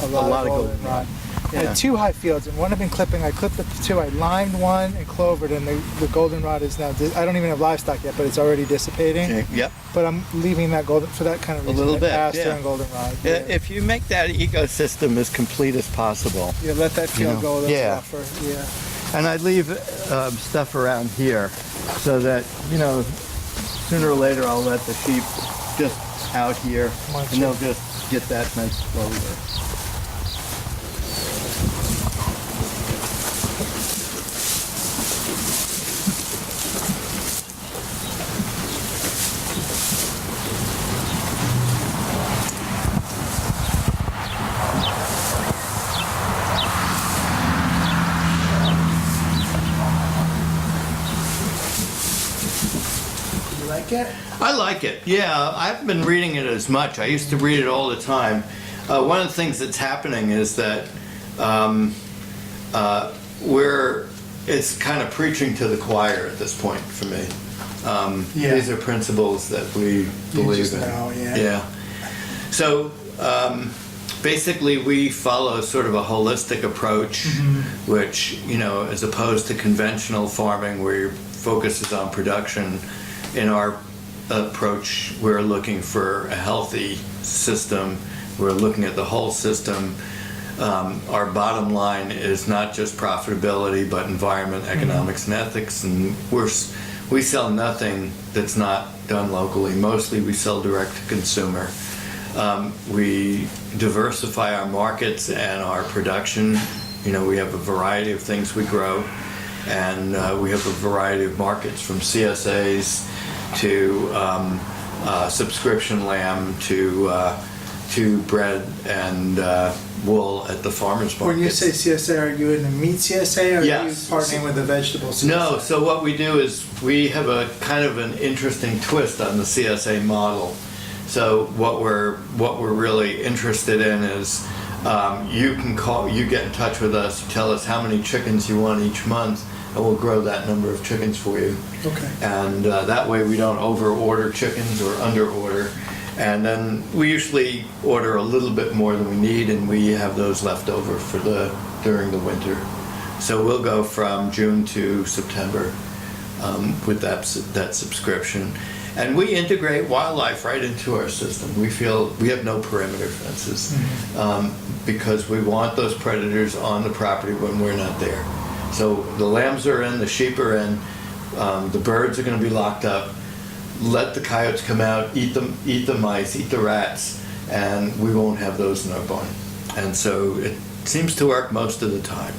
a lot of goldenrod. I Yeah. had 2 high fields, and one I've been clipping. I clipped the 2. I limed one and clovered, and the goldenrod is now. I don't even have livestock yet, but it's already dissipating. Yep. But I'm leaving that for that kind of reason. little like bit, aster yeah. and goldenrod. If you make that ecosystem as complete as possible, Yeah, let that field know, go a little yeah. rougher. Yeah. and I leave stuff around here so that, sooner or later I'll let the sheep just out here, Munch and they'll it. just get that nice clover. You like it? I like it. Yeah, I haven't been reading it as much. I used to read it all the time. One of the things that's happening is that it's kind of preaching to the choir at this point for me. Yeah. These are principles that we believe just in. know, yeah. Yeah. So basically, we follow sort of a holistic approach, which, as opposed to conventional farming where your focus is on production, in our approach, we're looking for a healthy system. We're looking at the whole system. Our bottom line is not just profitability, but environment, economics, and ethics. And we sell nothing that's not done locally. Mostly we sell direct to consumer. We diversify our markets and our production. We have a variety of things we grow, and we have a variety of markets, from CSAs to subscription lamb to bread and wool at the farmers market. When you say CSA, are you in the meat CSA, or Yes. are you partnering with the vegetable CSA? No, so what we do is we have a kind of an interesting twist on the CSA model. So what we're really interested in is you get in touch with us, you tell us how many chickens you want each month, and we'll grow that number of chickens for you. Okay. And that way we don't over-order chickens or under-order. And then we usually order a little bit more than we need, and we have those left over during the winter. So we'll go from June to September with that subscription. And we integrate wildlife right into our system. We feel we have no perimeter fences because we want those predators on the property when we're not there. So the lambs are in, the sheep are in, the birds are going to be locked up. Let the coyotes come out, eat the mice, eat the rats, and we won't have those in our barn. And so it seems to work most of the time.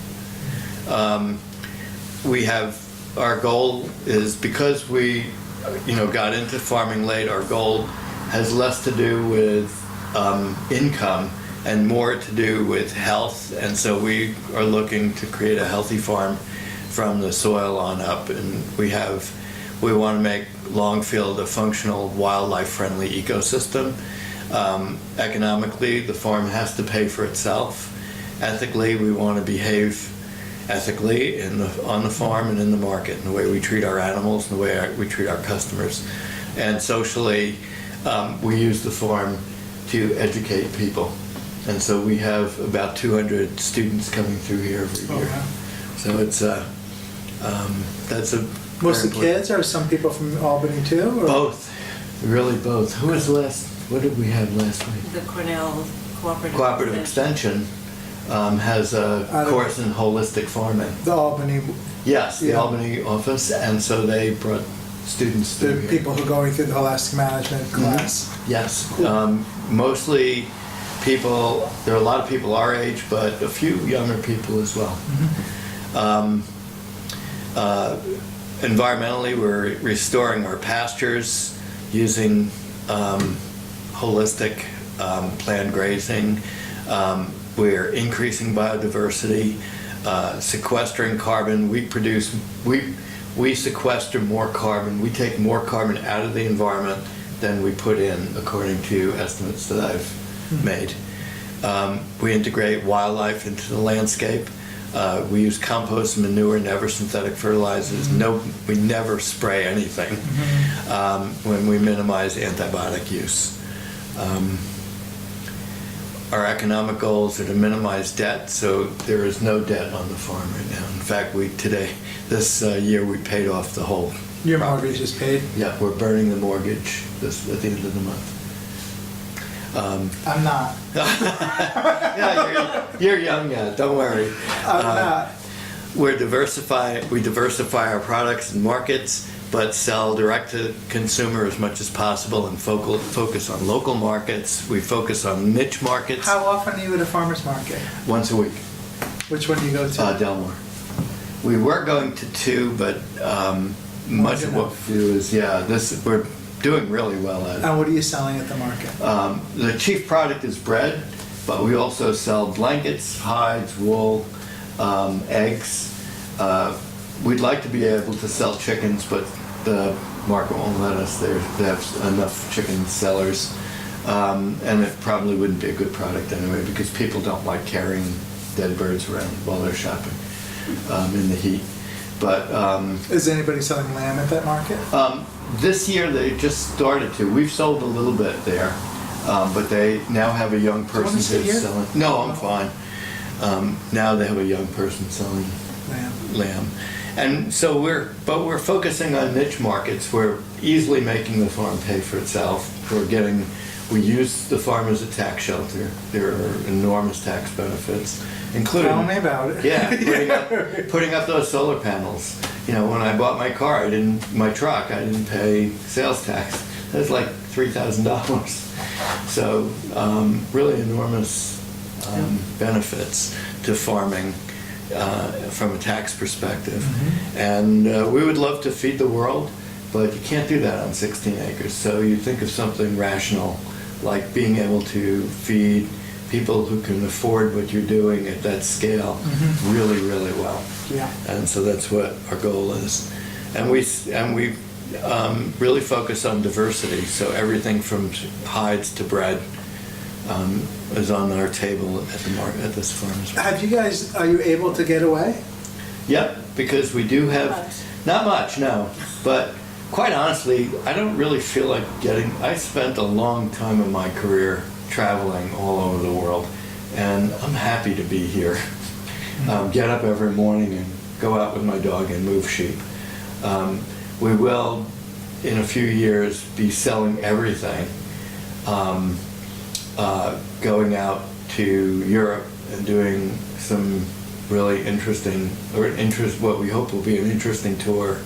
Our goal is, because we got into farming late, our goal has less to do with income and more to do with health. And so we are looking to create a healthy farm from the soil on up. And we want to make Longfield a functional, wildlife-friendly ecosystem. Economically, the farm has to pay for itself. Ethically, we want to behave ethically on the farm and in the market, and the way we treat our animals and the way we treat our customers. And socially, we use the farm to educate people. And so we have about 200 students coming through here every year. wow. So it's that's a Mostly very important- kids, or some people from Albany too? Or? Both, really both. Who was last? What did we have last week? The Cornell Cooperative Extension has a Out of- course in holistic farming. The Albany, Yes, the Yeah. Albany office, and so they brought students the through here. people who are going through the holistic management class. Yes, Cool. mostly people. There are a lot of people our age, but a few younger people as well. Environmentally, we're restoring our pastures using holistic planned grazing. We're increasing biodiversity, sequestering carbon. We sequester more carbon. We take more carbon out of the environment than we put in, according to estimates that I've made. We integrate wildlife into the landscape. We use compost, manure, never synthetic fertilizers. We never spray anything when we minimize antibiotic use. Our economic goals are to minimize debt, so there is no debt on the farm right now. In fact, this year, we paid off the whole. Your property. mortgage is paid? Yeah, we're burning the mortgage at the end of the month. I'm not. Yeah, you're young yet, don't worry. I'm not. We diversify our products and markets, but sell direct to consumer as much as possible and focus on local markets. We focus on niche markets. How often are you at a farmer's market? Once a week. Which one do you go to? Delmore. We were going to 2, but much of what we do is, we're doing really well at it. And what are you selling at the market? The chief product is bread, but we also sell blankets, hides, wool, eggs. We'd like to be able to sell chickens, but the market won't let us. They have enough chicken sellers, and it probably wouldn't be a good product anyway, because people don't like carrying dead birds around while they're shopping in the heat. But Is anybody selling lamb at that market? this year they just started to. We've sold a little bit there, but they now have a young person want to sit who's here? selling. No, I'm fine. Now they have a young person selling lamb, and so we're focusing on niche markets. We're easily making the farm pay for itself. We use the farm as a tax shelter. There are enormous tax benefits, including. Tell me about it. Yeah, putting up those solar panels. You know, when I bought my car, my truck, I didn't pay sales tax. That was like $3,000. So really enormous benefits to farming from a tax perspective. And we would love to feed the world, but you can't do that on 16 acres. So you think of something rational, like being able to feed people who can afford what you're doing at that scale really, really well. Yeah. And so that's what our goal is. And we really focus on diversity. So everything from hides to bread is on our table at the market, at this farmer's market. Are you able to get away? Yep, because we do have, not much, no, but quite honestly, I don't really feel like I spent a long time in my career traveling all over the world, and I'm happy to be here. Get up every morning and go out with my dog and move sheep. We will, in a few years, be selling everything, going out to Europe and doing some really what we hope will be an interesting tour,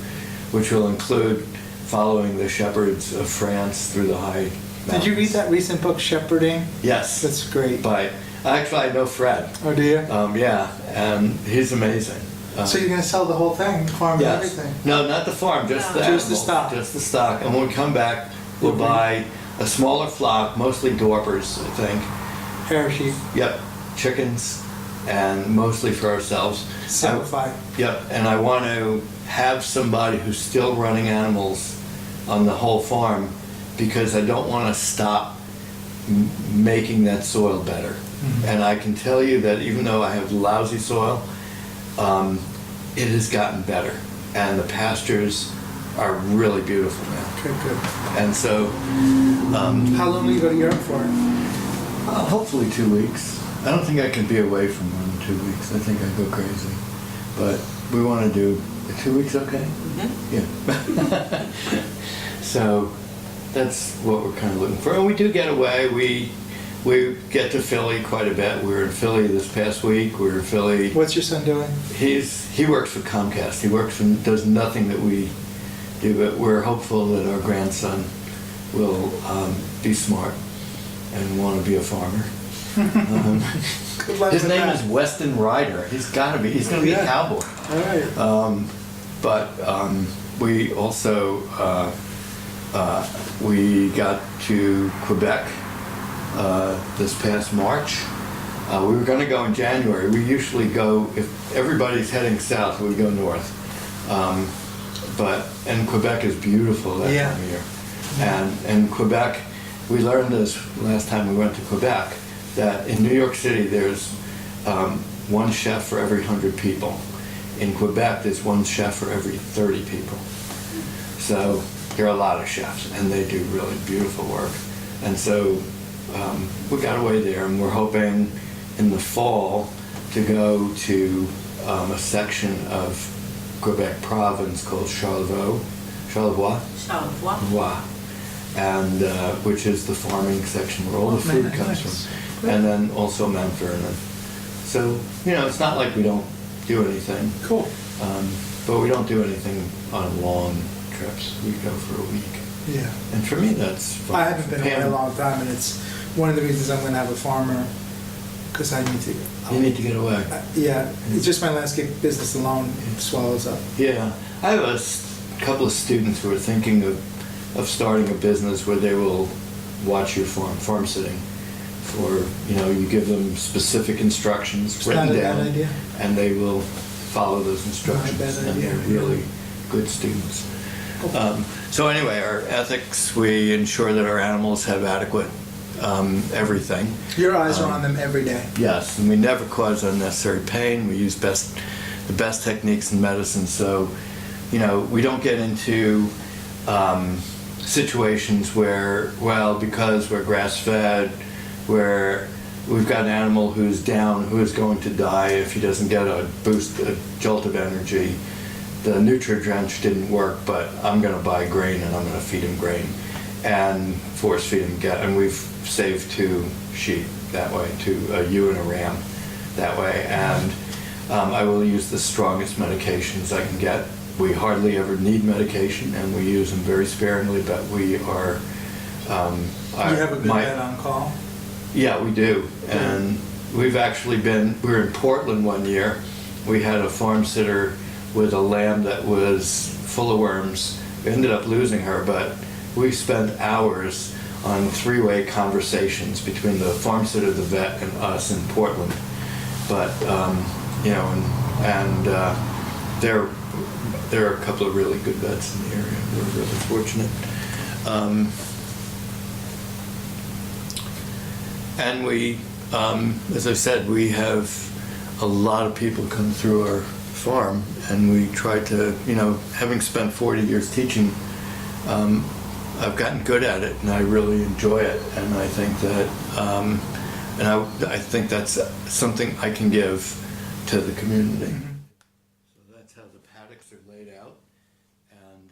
which will include following the shepherds of France through the high mountains. Did you read that recent book, Shepherding? Yes. That's great. But actually, I know Fred. Oh, do you? Yeah, and he's amazing. So you're going to sell the whole thing, farm and everything? No, not the farm, just the Just the animals, stock. Just the stock. And when we come back, we'll buy a smaller flock, mostly Dorpers, I think. Hair sheep, Yep, chickens, and mostly for ourselves. simplified. Yep, and I want to have somebody who's still running animals on the whole farm, because I don't want to stop making that soil better. And I can tell you that even though I have lousy soil, it has gotten better, and the pastures are really beautiful now. Okay, good. And so, How long will you go to Europe for? hopefully 2 weeks. I don't think I can be away for more than 2 weeks. I think I'd go crazy. But we want to do 2 weeks, okay? Yeah. So that's what we're kind of looking for. And we do get away. We get to Philly quite a bit. We were in Philly this past week. We were in Philly. What's your son doing? He works for Comcast. He does nothing that we do, but we're hopeful that our grandson will be smart and want to be a farmer. Good luck His with name that. is Weston Ryder. He's got to be. He's going to be a Yeah. cowboy. All right. But we also we got to Quebec this past March. We were going to go in January. We usually go, if everybody's heading south, we go north. And Quebec is beautiful that Yeah. time of year. And Quebec, we learned this last time we went to Quebec, that in New York City there's one chef for every 100 people. In Quebec there's one chef for every 30 people. So there are a lot of chefs, and they do really beautiful work. And so we got away there, and we're hoping in the fall to go to a section of Quebec province called Charlevoix, and which is the farming section where all the food comes from, and then also Mount Vernon. So it's not like we don't do anything. Cool. But we don't do anything on long trips. We go for a week. Yeah. And for me, that's fun. I haven't been away a long time, and it's one of the reasons I'm going to have a farmer, because I need to. You need to get away. Yeah, it's just my landscape business alone swallows up. Yeah. I have a couple of students who are thinking of starting a business where they will watch your farm sitting. For, you give them specific instructions written down, bad idea. and they will follow those instructions. Not a bad And idea. they're really good students. So anyway, our ethics, we ensure that our animals have adequate everything. Your eyes are on them every day. Yes, and we never cause unnecessary pain. We use the best techniques in medicine. So, we don't get into situations where, because we're grass-fed, where we've got an animal who's down, who is going to die if he doesn't get a jolt of energy. The NutriDrench didn't work, but I'm going to buy grain and I'm going to feed him grain and force feed him. And we've saved 2 sheep that way, a ewe and a ram that way. And I will use the strongest medications I can get. We hardly ever need medication, and we use them very sparingly, but we are... You have a good vet on call? Yeah, we do. And we were in Portland one year. We had a farm sitter with a lamb that was full of worms. We ended up losing her, but we spent hours on 3-way conversations between the farm sitter, the vet, and us in Portland. But, there are a couple of really good vets in the area. We're really fortunate. And we, as I said, we have a lot of people come through our farm, and we try to, having spent 40 years teaching, I've gotten good at it, and I really enjoy it. And I think that, I think that's something I can give to the community. So that's how the paddocks are laid out, and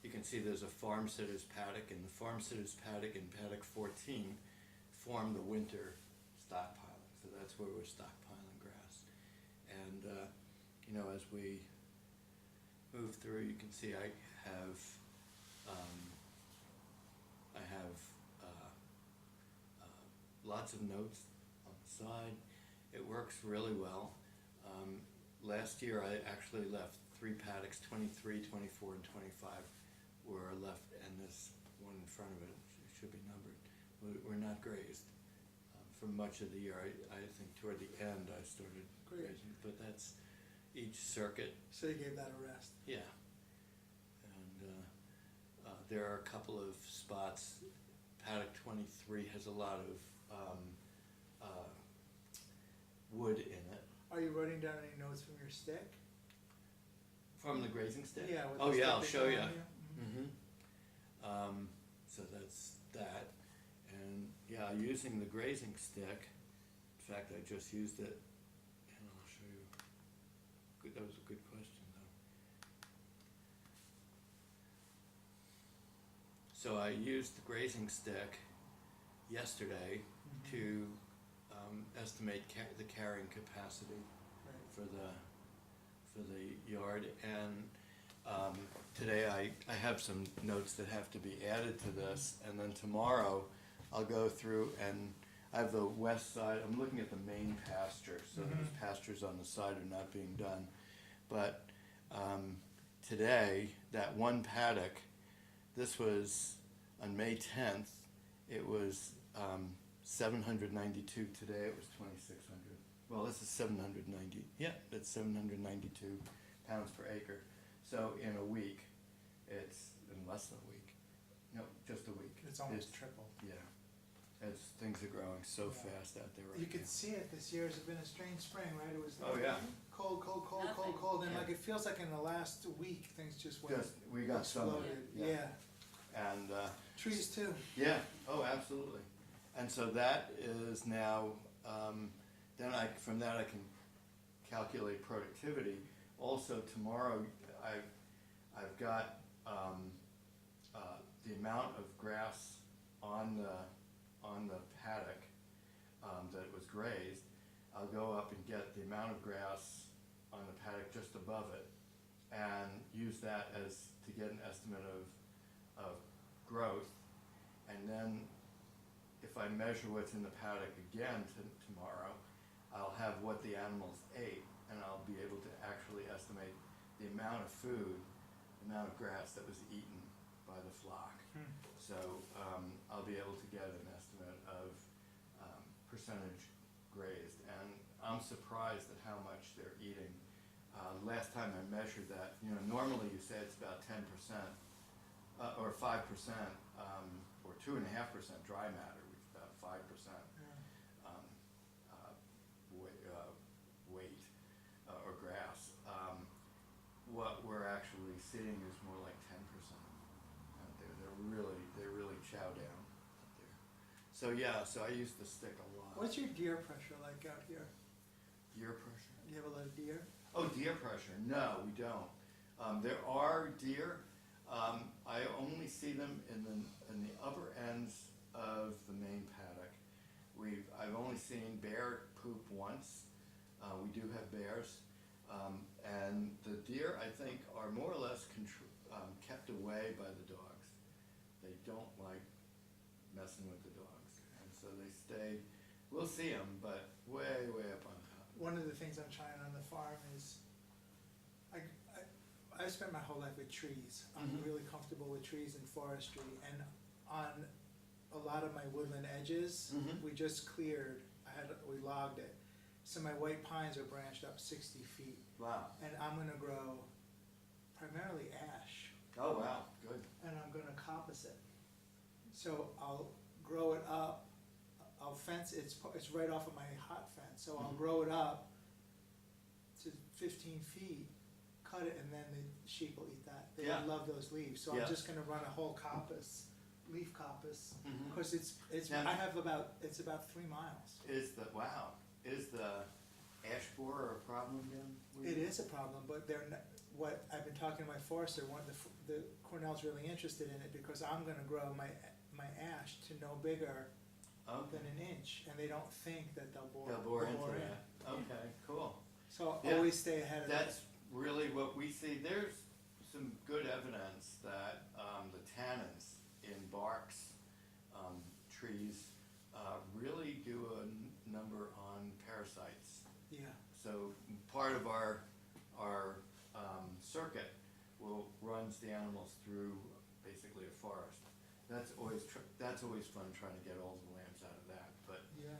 you can see there's a farm sitter's paddock, and the farm sitter's paddock and paddock 14 form the winter stockpiling. So that's where we're stockpiling grass. And as we move through, you can see I have lots of notes on the side. It works really well. Last year I actually left 3 paddocks, 23, 24, and 25 were left, and this one in front of it should be numbered. We're not grazed for much of the year. I think toward the end I started grazing, but that's each circuit. So you gave that a rest. Yeah. And there are a couple of spots. Paddock 23 has a lot of wood in it. Are you writing down any notes from your stick? From the grazing stick? Yeah. with Oh, the yeah, stick I'll they show go you. on Mm-hmm. So that's that. And yeah, using the grazing stick, in fact, I just used it, and I'll show you. Good, that was a good question, though. So I used the grazing stick yesterday to estimate the carrying capacity Right. for the yard, and today I have some notes that have to be added to this, and then tomorrow I'll go through and I have the west side. I'm looking at the main pasture, so those pastures on the side are not being done. But today, that one paddock, this was on May 10th, it was 792. Today it was 2,600. Well, this is 790. Yeah, that's 792 pounds per acre. So in a week, it's in less than a week. No, just a week. It's almost triple. Yeah, as things are growing so Yeah. fast out there right You now. could see it this year. It's been a strange spring, right? It was Oh, yeah. cold, Nothing. cold, and Yeah. like it feels like in the last week things just went We got summer. exploded. Yeah. Yeah. And Trees too. yeah, oh, absolutely. And so that is now, then from that I can calculate productivity. Also tomorrow, I've got the amount of grass on the paddock that was grazed. I'll go up and get the amount of grass on the paddock just above it, and use that as to get an estimate of growth. And then if I measure what's in the paddock again tomorrow, I'll have what the animals ate, and I'll be able to actually estimate the amount of food, the amount of grass that was eaten by the flock. So I'll be able to get an estimate of percentage grazed, and I'm surprised at how much they're eating. Last time I measured that, normally you say it's about 10%, or 5%, or 2.5% dry matter, which is about 5% weight or grass. What we're actually seeing is more like 10% out there. They really chow down out there. So yeah, so I use the stick a lot. What's your deer pressure like out here? Deer pressure? Do you have a lot of deer? Oh, deer pressure? No, we don't. There are deer. I only see them in the upper ends of the main paddock. I've only seen bear poop once. We do have bears, and the deer I think are more or less kept away by the dogs. They don't like messing with the dogs, and so they stay. We'll see them, but way up on top. One of the things I'm trying on the farm is, I've spent my whole life with trees. I'm really comfortable with trees and forestry, and on a lot of my woodland edges, we just cleared, we logged it. So my white pines are branched up 60 feet. Wow. And I'm gonna grow primarily ash, Oh, wow, good. and I'm gonna coppice it. So I'll grow it up, I'll fence, it's right off of my hot fence, so I'll grow it up to 15 feet, cut it, and then the sheep will eat that. They Yeah. love those leaves, so Yeah. I'm just gonna run a whole coppice, leaf coppice, Mhm. because it's Now- it's about 3 miles. Is the ash borer a problem again? It is a problem, but what I've been talking to my forester, the Cornell's really interested in it, because I'm gonna grow my ash to no bigger than an inch, and they don't think that they'll bore into in. that. Okay, cool. So Yeah. always stay ahead of that. That's really what we see. There's some good evidence that the tannins in barks, trees, really do a number on parasites. Yeah. So part of our circuit runs the animals through basically a forest. That's always fun trying to get all the lambs out of that, but Yeah.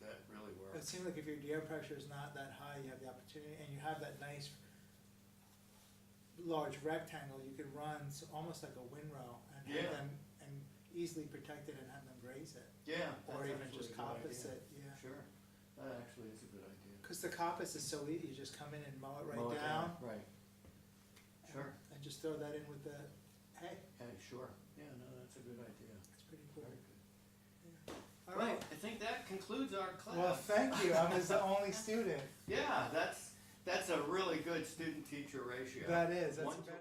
that really works. It seems like if your deer pressure is not that high, you have the opportunity, and you have that nice large rectangle, you could run almost like a windrow and have Yeah. them and easily protect it and have them graze it. Yeah. Or that's even actually just a good coppice idea. it, yeah. Sure, that actually is a good idea. the coppice is so easy, you just come in and mow it Mow right it down. Right. Sure. And just throw that in with the hay. Hey, sure. Yeah, no, that's a good idea. It's pretty cool. Very good. All Well, right. I think that concludes our class. Well, thank you. I'm the only student. Yeah, that's a really good student-teacher ratio. That is. That's 1 to better.